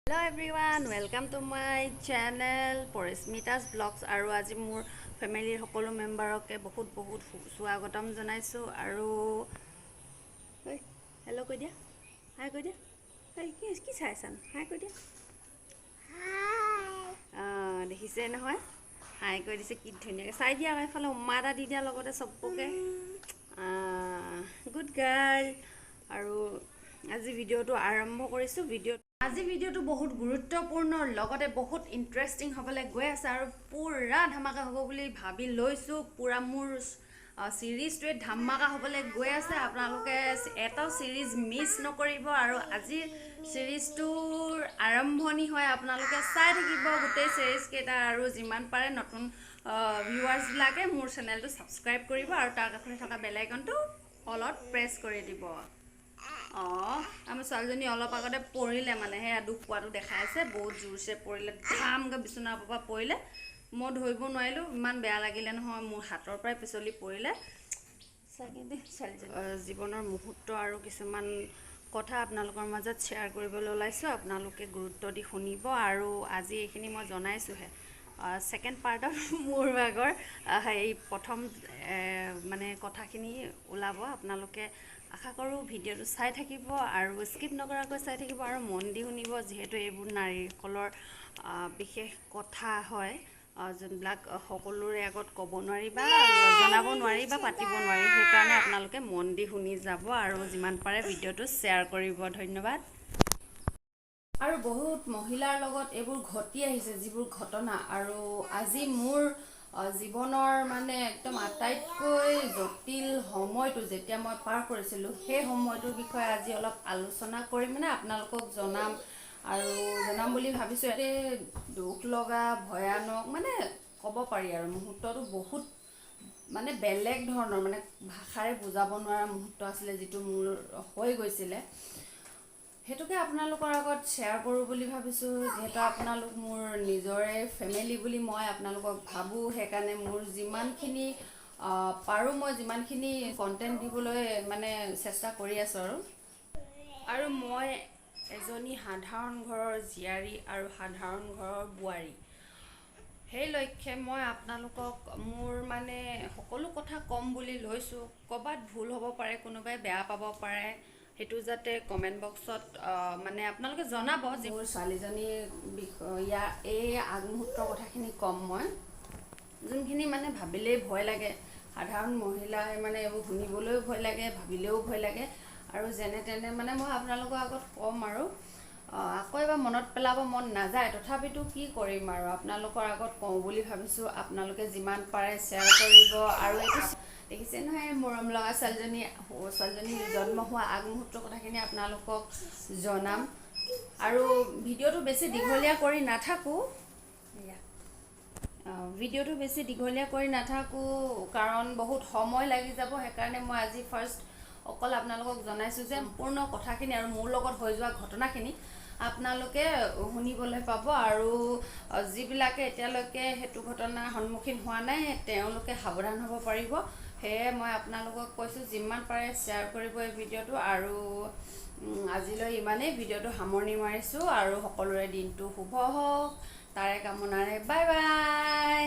Hello everyone, welcome to my channel Parishmita's vlogs আৰু আজি মোৰ ফেমিলিৰ সকলো মেম্বাৰকে বহুত স্বাগতম জনাইছো আৰু হেল্ল' কৈ দিয়া হাই কৈ দিয়া কি চাইছান হাই কৈ দিয়া হাই দেখিছে নহয় হাই কৈ দিছে কি ধুনীয়াকৈ চাই দিয়া এইফালে উম্মা এটা দি দিয়া লগতে চবকে গুড গাৰ্ল আৰু আজি ভিডিঅ'টো আৰম্ভ কৰিছোঁ আজি ভিডিঅ'টো বহুত গুৰুত্বপূৰ্ণ লগতে বহুত ইণ্টাৰেষ্টিং হ'বলৈ গৈ আছে আৰু পুৰা ধামাকা হ'ব বুলি ভাবি লৈছোঁ পুৰা মোৰ চিৰিজটোৱে ধামাকা হ'বলৈ গৈ আছে আপোনালোকে এটাও চিৰিজ মিছ নকৰিব আৰু আজি চিৰিজটোৰ আৰম্ভণি হয় আপোনালোকে চাই থাকিব গোটেই চিৰিজকেইটা আৰু যিমান পাৰে নতুন ভিউৱাৰ্ছবিলাকে মোৰ চেনেলটো ছাবস্ক্ৰাইব কৰিব আৰু তাৰ কাষতে থকা বেল আইকনটো অলত প্ৰেছ কৰি দিব আমাৰ ছোৱালীজনী অলপ আগতে পৰিলে মানে সেয়া দুখ পোৱাটো দেখাই আছে বহুত জোৰছে পৰিলে ধামকৈ বিচনাৰ পৰা পৰিলে মই ধৰিব নোৱাৰিলোঁ ইমান বেয়া লাগিলে নহয় মোৰ হাতৰ পৰাই পিছলি পৰিলে জীৱনৰ মুহূৰ্ত আৰু কিছুমান কথা আপোনালোকৰ মাজত শ্বেয়াৰ কৰিবলৈ ওলাইছোঁ আপোনালোকে গুৰুত্ব দি শুনিব আৰু আজি এইখিনি মই জনাইছোঁহে ছেকেণ্ড পাৰ্টত মোৰ ভাগৰ এই প্ৰথম মানে কথাখিনি ওলাব আপোনালোকে আশা কৰোঁ ভিডিঅ'টো চাই থাকিব আৰু স্কিপ নকৰাকৈ চাই থাকিব আৰু মন দি শুনিব যিহেতু এইবোৰ নাৰীসকলৰ বিশেষ কথা হয় যোনবিলাক সকলোৰে আগত ক'ব নোৱাৰি বা জনাব নোৱাৰি বা পাতিব নোৱাৰি সেইকাৰণে আপোনালোকে মন দি শুনি যাব আৰু যিমান পাৰে ভিডিঅ'টো শ্বেয়াৰ কৰিব ধন্যবাদ আৰু বহুত মহিলাৰ লগত এইবোৰ ঘটি আহিছে যিবোৰ ঘটনা আৰু আজি মোৰ জীৱনৰ মানে একদম আটাইতকৈ জটিল সময়টো যেতিয়া মই পাৰ কৰিছিলোঁ সেই সময়টোৰ বিষয়ে আজি অলপ আলোচনা কৰি মানে আপোনালোকক জনাম বুলি ভাবিছোঁ ইয়াতে দুখ লগা ভয়ানক মানে ক'ব পাৰি আৰু মুহূৰ্তটো বহুত মানে বেলেগ ধৰণৰ মানে ভাষাৰে বুজাব নোৱাৰা মুহূৰ্ত আছিলে যিটো মোৰ হৈ গৈছিলে সেইটোকে আপোনালোকৰ আগত শ্বেয়াৰ কৰোঁ বুলি ভাবিছোঁ যিহেতু আপোনালোক মোৰ নিজৰে ফেমিলি বুলি মই আপোনালোকক ভাবোঁ সেইকাৰণে মোৰ যিমানখিনি পাৰোঁ মই যিমানখিনি কণ্টেণ্ট দিবলৈ মানে চেষ্টা কৰি আছোঁ আৰু মই এজনী সাধাৰণ ঘৰৰ জীয়াৰী আৰু সাধাৰণ ঘৰৰ বোৱাৰী সেই লক্ষ্যে মই আপোনালোকক মোৰ মানে সকলো কথা ক'ম বুলি লৈছোঁ ক'ৰবাত ভুল হ'ব পাৰে কোনোবাই বেয়া পাব পাৰে সেইটো যাতে কমেণ্ট বক্সত মানে আপোনালোকে জনাব যে মোৰ ছোৱালীজনীৰ এই আগমুহূৰ্তৰ কথাখিনি ক'ম মই যোনখিনি মানে ভাবিলেই ভয় লাগে সাধাৰণ মহিলাই মানে এইবোৰ শুনিবলৈও ভয় লাগে ভাবিলেও ভয় লাগে আৰু যেনে তেনে মানে মই আপোনালোকৰ আগত ক'ম আৰু আকৌ এবাৰ মনত পেলাব মন নাযায় তথাপিতো কি কৰিম আৰু আপোনালোকৰ আগত কওঁ বুলি ভাবিছোঁ আপোনালোকে যিমান পাৰে শ্বেয়াৰ কৰিব আৰু এইটো দেখিছে নহয় মৰম লগা ছোৱালীজনী জন্ম হোৱা আগমুহূৰ্তৰ কথাখিনি আপোনালোকক জনাম আৰু ভিডিঅ'টো বেছি দীঘলীয়া কৰি নাথাকোঁ কাৰণ বহুত সময় লাগি যাব সেইকাৰণে মই আজি ফাৰ্ষ্ট অকল আপোনালোকক জনাইছোঁ যে সম্পূৰ্ণ কথাখিনি আৰু মোৰ লগত হৈ যোৱা ঘটনাখিনি আপোনালোকে শুনিবলৈ পাব আৰু যিবিলাকে এতিয়ালৈকে সেইটো ঘটনাৰ সন্মুখীন হোৱা নাই তেওঁলোকে সাৱধান হ'ব পাৰিব সেয়ে মই আপোনালোকক কৈছোঁ যিমান পাৰে শ্বেয়াৰ কৰিব এই ভিডিঅ'টো আৰু আজিলৈ ইমানেই ভিডিঅ'টো সামৰণি মাৰিছোঁ আৰু সকলোৰে দিনটো শুভ হওক তাৰে কামনাৰে বাই বাই